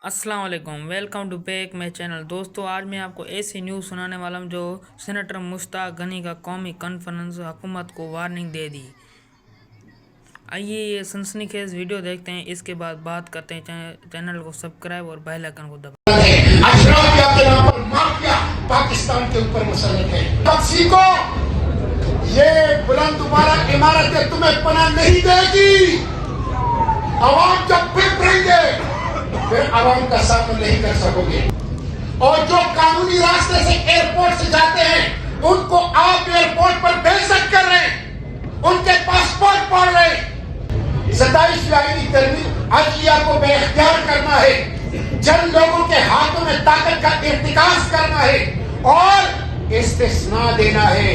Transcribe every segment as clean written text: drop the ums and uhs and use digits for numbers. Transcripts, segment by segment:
अस्सलाम वालेकुम, welcome to back my channel. दोस्तों, आज मैं आपको ऐसी न्यूज़ सुनाने वाला हूँ जो सेनेटर मुश्ताक गनी का कौमी कॉन्फ्रेंस हुकूमत को वार्निंग दे दी। आइए ये सनसनीखेज वीडियो देखते हैं, इसके बाद बात करते हैं। चैनल को सब्सक्राइब और बेल आइकन को दबाएं। अशराफिया के नाम पर माफिया पाकिस्तान के ऊपर मुसल्लत है। पक्षी को ये बुलंद दोबारा इमारतें तुम्हें पनाह नहीं देगी। अवाम जब फिरेंगे फिर अवाम का सामना नहीं कर सकोगे। और जो कानूनी रास्ते से एयरपोर्ट से जाते हैं उनको आप एयरपोर्ट पर बेइज्जत कर रहे हैं, उनके पासपोर्ट पढ़ रहे हैं। 27वीं आईनी तरमीम अदलिया को बेइख्तियार करना है, जन लोगों के हाथों में ताकत का इर्तिकाज करना है और इस्तिस्ना देना है।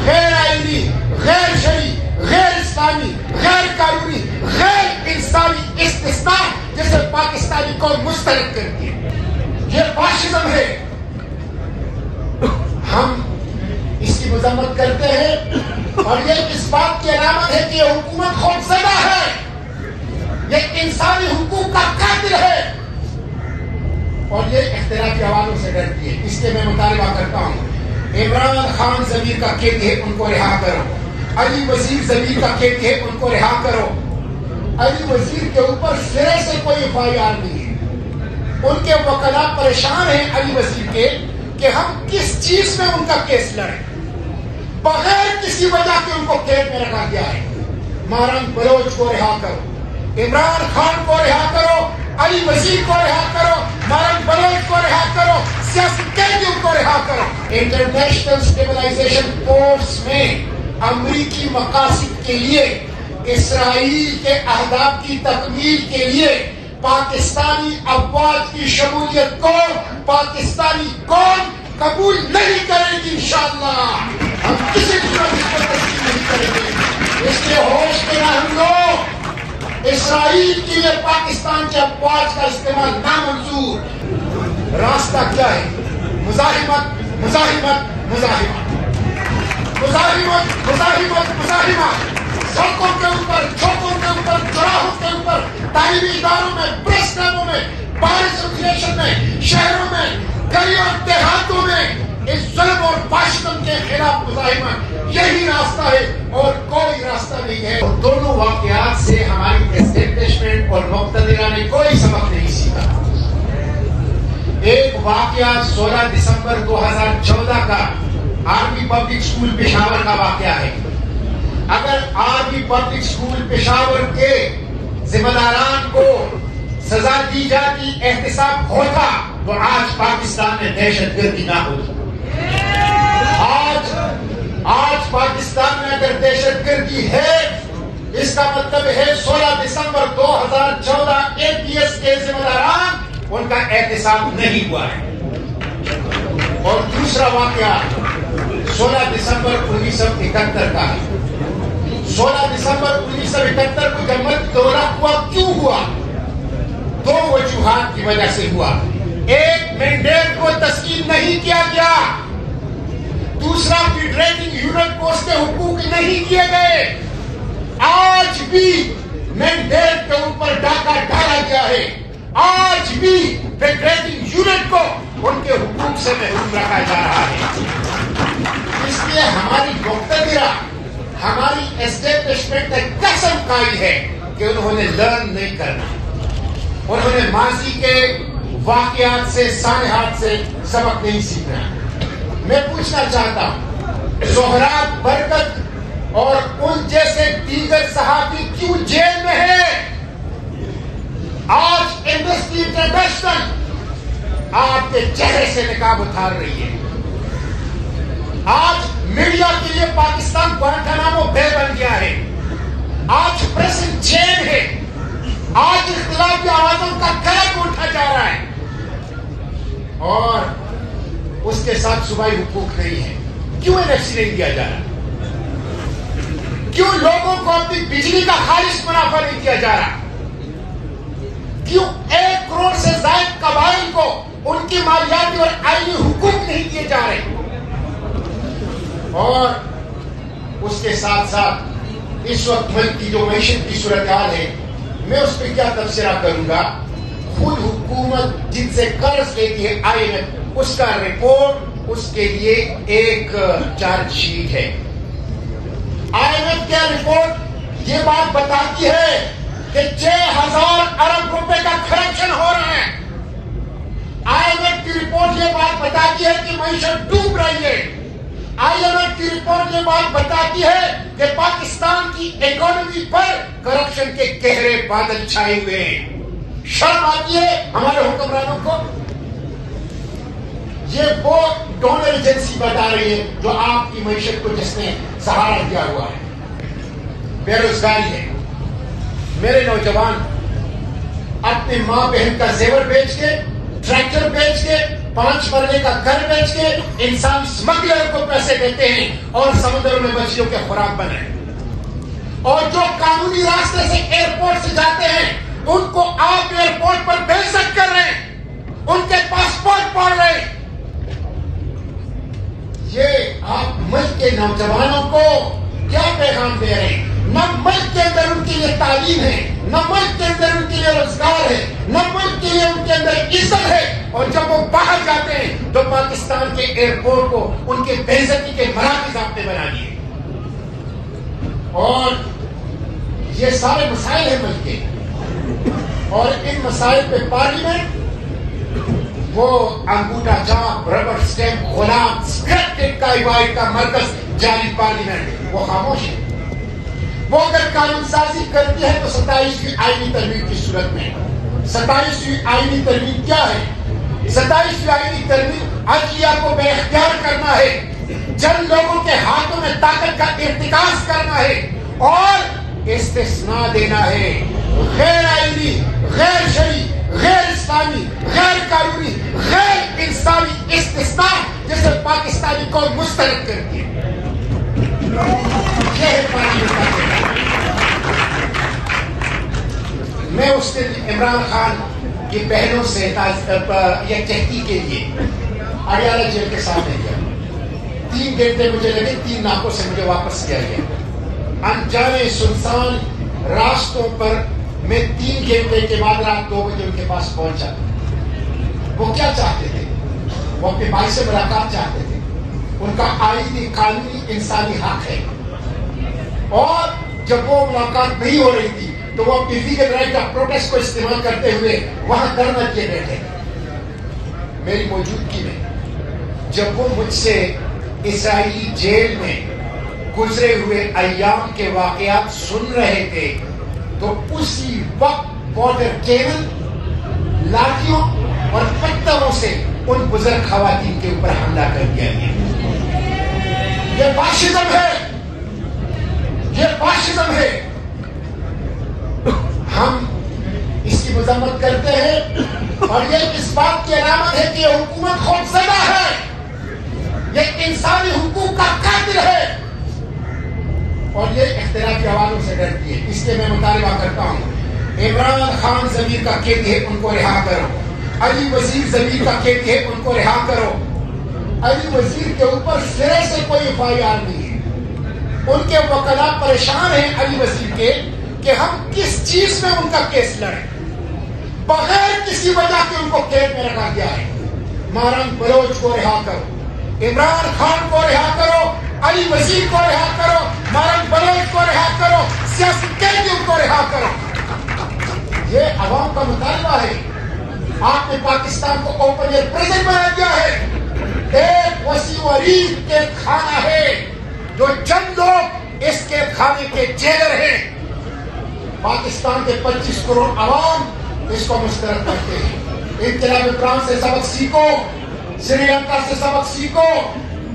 गैर आईनी, गैर शरई, गैर इस्लामी, गैर कानूनी, गैर इंसानी इस्तिस्ना जिसे पाकिस्तानी को मुस्तरद करती है, ये फाशिज्म है। हम इसकी मजम्मत करते हैं और ये इस बात की अलामत है कि ये हुकूमत खौफजदा है, ये इंसानी हुकूक का कातिल है और ये इख्तिलाफी आवाज़ों से डरती है। इसलिए मैं मुतालबा करता हूँ, इमरान खान ज़मीर का कैदी है, उनको रिहा करो। अली वजीर ज़मीर का कैदी है, उनको रिहा करो। अली वजीर के ऊपर सिरे से कोई एफआईआर नहीं है। उनके वकला परेशान हैं अली वजीर के कि हम किस चीज में उनका केस लड़े, बगैर किसी वजह के उनको कैद में रखा गया है। मारंग बलोच को रिहा करो, इमरान खान को रिहा करो, अली वजीर को रिहा करो, मारंग बलोच को रिहा करो, सियासी कैदियों को रिहा करो। इंटरनेशनल स्टेबलाइजेशन कोर्स में अमरीकी मकासद के लिए, इसराइल के अहदाफ की तकमील के लिए पाकिस्तानी अफवाज की शमूलियत को पाकिस्तानी कौम कबूल नहीं करेगी। इंशाअल्लाह हम किसी सूरत को तस्लीम नहीं करेंगे। इसलिए होश में हम लोग इसराइल के लिए पाकिस्तान के अफवाज का इस्तेमाल नामंजूर। रास्ता क्या है? मुजाहिमत, मुजाहिमत, मुजाहिमत, मुजाहिमत, मुजाहिमत, मुजाहिमत। सड़कों के ऊपर, चौकों के ऊपर, चौराहों के ऊपर, तालीमी इदारों में, प्रेस क्लबों में, बार एसोसिएशन में, शहरों में, गलियों देहातों में इस जुल्म और फाशिज्म के खिलाफ मुजाहिमत, यही रास्ता है और कोई रास्ता नहीं है। और दोनों वाकयात से हमारी एस्टेब्लिशमेंट और मुक्तदिरा ने कोई सबक नहीं सीखा। एक वाकया 16 दिसंबर 2014 का आर्मी पब्लिक स्कूल पेशावर का वाकया है। अगर आर्मी पब्लिक स्कूल पेशावर के जिम्मेदारान को सजा दी जाती, एहतिसाब होता, तो आज पाकिस्तान में दहशतगर्दी ना होती। आज पाकिस्तान में अगर दहशतगर्दी है, इसका मतलब है 16 दिसंबर 2014 एपीएस के जिम्मेदारान, उनका एहतिसाब नहीं हुआ है। और दूसरा वाकया 16 दिसंबर 1971 का है। 16 दिसंबर 1971 को जब मुल्क दौरा हुआ, क्यों हुआ? दो वजूहात की वजह से हुआ। एक, मैंडेट को तस्लीम नहीं किया गया। दूसरा, फेडरेटिंग यूनिट को उसके हुकूक नहीं किए गए। आज भी मैंडेट के ऊपर डाका डाला गया है। आज भी फेडरेटिंग यूनिट को उनके हुकूक से महरूम रखा जा रहा है। इसलिए हमारी मुक्तदिरा, हमारी एस्टेब्लिशमेंट ने कसम खाई है कि उन्होंने लर्न नहीं करना, उन्होंने माजी के वाकयात से, सानहात से सबक नहीं सीखना। मैं पूछना चाहता हूं, सोहराब बरकत और उन जैसे दीगर सहाबी क्यों जेल में है? आज एम्नेस्टी इंटरनेशनल आपके चेहरे से निकाब उतार रही है। आज मीडिया के लिए पाकिस्तान ग्वांटानामो बे बन गया है। आज प्रेस चेन है। आज इख्तिलाफी आवाजों का गला उठा जा रहा है और उसके साथ सूबाई हुकूक नहीं है। क्यों एनएफसी नहीं दिया जा रहा? क्यों लोगों को अपनी बिजली का खालिश मुनाफा नहीं दिया जा रहा? क्यों 1 करोड़ से ज्यादा कबाइल को उनकी मालियाती और आईनी हुकूक नहीं दिए जा रहे? और उसके साथ साथ इस वक्त मुल्क की जो मैशत की सूरत हाल है, मैं उस पर क्या तबसरा करूंगा। खुद हुकूमत जिनसे कर्ज लेती है IMF, उसका रिपोर्ट, उसके लिए एक चार्जशीट है। IMF की रिपोर्ट ये बात बताती है कि 6,000 अरब रुपए का करप्शन हो रहा है। IMF की रिपोर्ट ये बात बताती है कि मईशत डूब रही है। IMF की रिपोर्ट ये बात बताती है कि पाकिस्तान की इकोनॉमी पर करप्शन के गहरे बादल छाए हुए हैं। शर्म आती है हमारे हुक्मरानों को। ये वो डोनर एजेंसी बता रही है जो आपकी मईशत को जिसने सहारा दिया हुआ है। बेरोजगारी है। मेरे नौजवान अपनी माँ बहन का जेवर बेच के, ट्रैक्टर बेच के, 5 मरले का घर बेच के इंसान स्मगलर को पैसे देते हैं और समुद्र में मछलियों के खुराक बन रहे हैं। और जो कानूनी रास्ते से एयरपोर्ट से जाते हैं उनको आप एयरपोर्ट पर बेइज्जत कर रहे हैं, उनके पासपोर्ट पढ़ रहे हैं। ये आप मुल्क के नौजवानों को क्या पैगाम दे रहे हैं? न मुल्क के अंदर उनके लिए तालीम है, न मुल्क के अंदर उनके लिए रोजगार है, न मुल्क के लिए उनके अंदर इज्जत है। और जब वो बाहर जाते हैं तो पाकिस्तान के एयरपोर्ट को उनके बेइज्जती के मराकज़ आपने बना दिए। और ये सारे मसाइल हैं मुल्क के, और इन मसाइल पे पार्लियामेंट वो अंगूठा छाप, रबर स्टैंप, गुलाम, स्क्रिप्टेड कार्रवाई का मरकज जारी पार्लियामेंट वो खामोश है। वो अगर कानून साजी करती है तो 27वीं आईनी तरमीम की सूरत में। 27वीं आईनी तरमीम क्या है? 27वीं आईनी तरमीम अदलिया को बेख्तियार करना है, जन लोगों के हाथों में ताकत का इर्तिकाज करना है और इस्तिस्ना देना है। गैर आईनी, गैर शरई, गैर इस्लामी, गैर कानूनी, गैर इंसानी इस्तिस्ना जिसे पाकिस्तानी कौम मुस्तरद करती है। यह है पार्लियामेंट। मैं उस दिन इमरान खान की बहनों से यकजहती के लिए अडियाला जेल के सामने गया। 3 घंटे मुझे लगे, 3 नाकों से मुझे वापस किया गया। अनजाने सुनसान रास्तों पर मैं 3 घंटे के बाद रात 2 बजे उनके पास पहुंचा। वो क्या चाहते थे? वो अपने भाई से मुलाकात चाहते थे। उनका आईनी कानूनी इंसानी हक है, और जब वो मुलाकात नहीं हो रही थी तो वो अपनी लीगल राइट ऑफ प्रोटेस्ट को इस्तेमाल करते हुए वहां धरना किए बैठे। मेरी मौजूदगी में जब वो मुझसे इजरायली जेल में गुजरे हुए अय्याम के वाकयात सुन रहे थे तो उसी वक्त बॉर्डर केबल, लाठियों और पत्थरों से उन बुजुर्ग खवातीन के ऊपर हमला कर दिया गया। ये फाशिज्म है, ये फाशिज्म है। हम इसकी मजम्मत करते हैं और ये इस बात की अलामत है कि ये हुकूमत खौफजदा है, ये इंसानी हुकूक का कातिल है और ये इख्तिलाफी आवाज़ों से डरती है। इसलिए मैं मुतालबा करता हूँ, इमरान खान ज़मीर का कैदी है, उनको रिहा करो। अली वजीर ज़मीर का कैदी है, उनको रिहा करो। अली वजीर के ऊपर सिरे से कोई FIR नहीं है। उनके वकला परेशान हैं अली वजीर के कि हम किस चीज में उनका केस लड़े, बगैर किसी वजह के उनको कैद में रखा गया है। मारन बलोच को रिहा करो, इमरान खान को रिहा करो, अली वजीर को रिहा करो, मारन बलोच को रिहा करो, सियासी कैदियों को रिहा करो। ये अवाम का मुतालबा है। आपने पाकिस्तान को ओपन एयर प्रिजन बना दिया है। एक वसी वरीद के खाना है जो चंद लोग इसके खाने के जेलर हैं। पाकिस्तान के 25 करोड़ अवाम इसको मुस्तरद करते हैं। इनकलाब फ्रांस से सबक सीखो, श्रीलंका से सबक सीखो,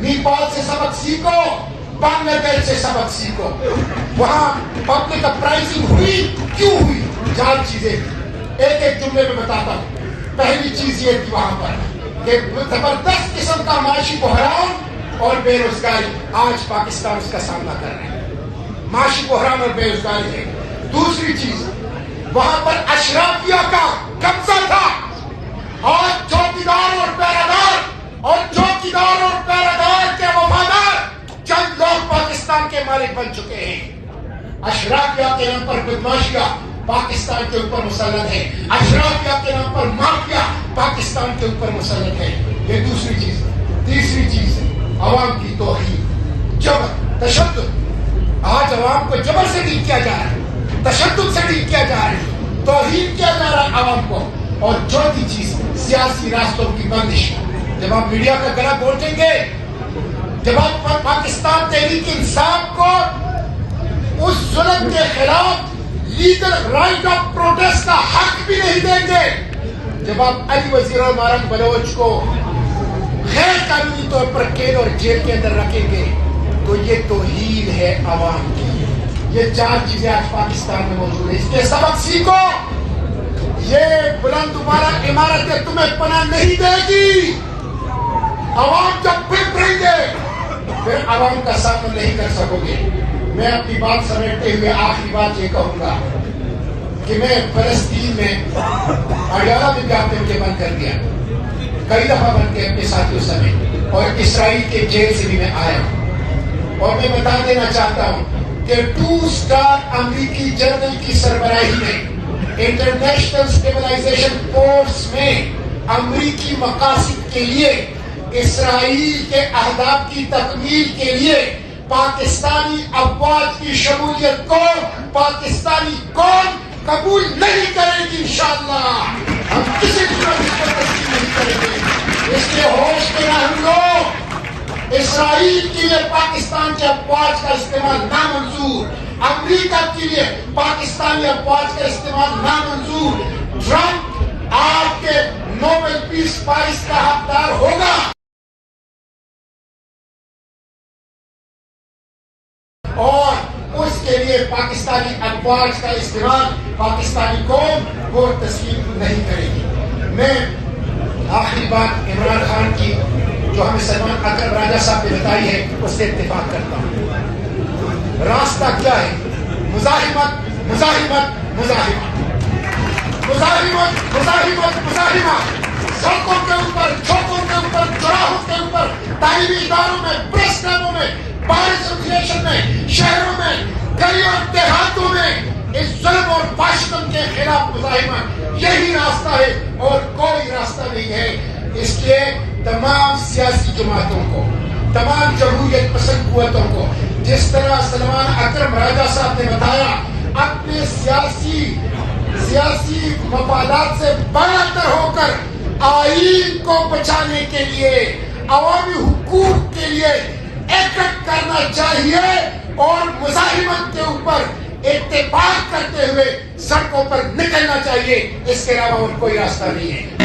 नेपाल से सबक सीखो, बांग्लादेश से सबक सीखो। वहां पब्लिक अपराइजिंग हुई, क्यों हुई? 4 चीजें एक एक जुमले में बताता हूं। पहली चीज ये थी वहां पर कि जबरदस्त किस्म का माशी बहरान और बेरोजगारी आज पाकिस्तान उसका सामना कर रहा है। माशी बहरान और बेरोजगारी है। दूसरी चीज, वहां पर अशराफिया का कब्जा था और चौकीदार और पैरादार के वफादार चंद लोग पाकिस्तान के मालिक बन चुके हैं। अशराफिया के नाम पर बदमाशियां, पाकिस्तान के ऊपर मुसल्लत है, अशराफिया के नाम पर माफिया पाकिस्तान के ऊपर मुसल्लत है। ये दूसरी चीज। तीसरी चीज अवाम की तौहीन, जबर, तशद्दुद। आज अवाम को जबर से डील किया जा रहा है, तशद्दुद से डील किया जा रहा है, तौहीन किया जा रहा है अवाम को। और चौथी चीज सियासी रास्तों की बंदिश। जब आप मीडिया का गला घोटेंगे, जब आप पाकिस्तान तहरीक इंसाफ को उस जुल्म के खिलाफ लीगल राइट ऑफ प्रोटेस्ट का हक भी नहीं देंगे, जब आप अली वजीर मारक बलोच को गैर कानूनी तौर पर कैद और जेल के अंदर रखेंगे, तो ये तौहीन है अवाम की। ये चार चीजें आज पाकिस्तान में मौजूद है। इसके सबक सीखो। ये बुलंद दोबारा इमारतें तुम्हें पनाह नहीं देगी। अवाम जब फिर रहेंगे, फिर अवाम का सामना नहीं कर सकोगे। मैं अपनी बात समेटते हुए आखिरी बात ये कहूंगा कि मैं फलस्तीन में अडियाला में भी आपने मुझे बंद कर दिया, कई दफा बंद किया अपने साथियों समेत, और इसराइल के जेल से भी मैं आया हूं। और मैं बता देना चाहता हूं कि 2 स्टार अमेरिकी जनरल की सरबराही में इंटरनेशनल स्टेबलाइजेशन फोर्स में अमेरिकी मकासद के लिए, इसराइल के अहदाफ की तकमील के लिए पाकिस्तानी अफवाज की शमूलियत को पाकिस्तानी कौम कबूल नहीं करेगी। इंशाअल्लाह हम किसी भी को तस्लीम नहीं करेंगे। इसलिए होश में ना हम लोग। इसराइल के लिए पाकिस्तान के अफवाज का इस्तेमाल नामंजूर, अमेरिका के लिए पाकिस्तानी अफवाज का इस्तेमाल नामंजूर। ट्रंप आपके नोबेल पीस प्राइज का हकदार होगा, और उसके लिए पाकिस्तानी अफवाज का इस्तेमाल पाकिस्तानी कौम वो तस्लीम नहीं करेगी। मैं आखिरी बात इमरान खान की जो हमें सलमान अकरम राजा साहब ने बताई है उससे इत्तेफाक करता हूँ। रास्ता क्या है? मुजाहिमत, मुजाहिमत, मुजाहिमत, मुजाहिमत, मुजाहिमत, मुजाहिमत। सड़कों के ऊपर, चौकों के ऊपर, चौराहों के ऊपर, तालीमी इदारों में, प्रेस क्लबों में, बार एसोसिएशन में, शहरों में, गलियों और देहातों में इस जुल्म और फाशिज्म के खिलाफ मुजाहिमत, यही रास्ता है और कोई रास्ता नहीं है। इसलिए तमाम सियासी जमातों को, तमाम जमहूरियत पसंद कुव्वतों को, जिस तरह सलमान अकरम राजा साहब ने बताया, अपने सियासी मफादात से बाहर होकर आईन को बचाने के लिए, अवामी हुकूक के लिए एकट करना चाहिए और मुजाहिमत के ऊपर इत्तेफाक करते हुए सड़कों पर निकलना चाहिए। इसके अलावा और कोई रास्ता नहीं है।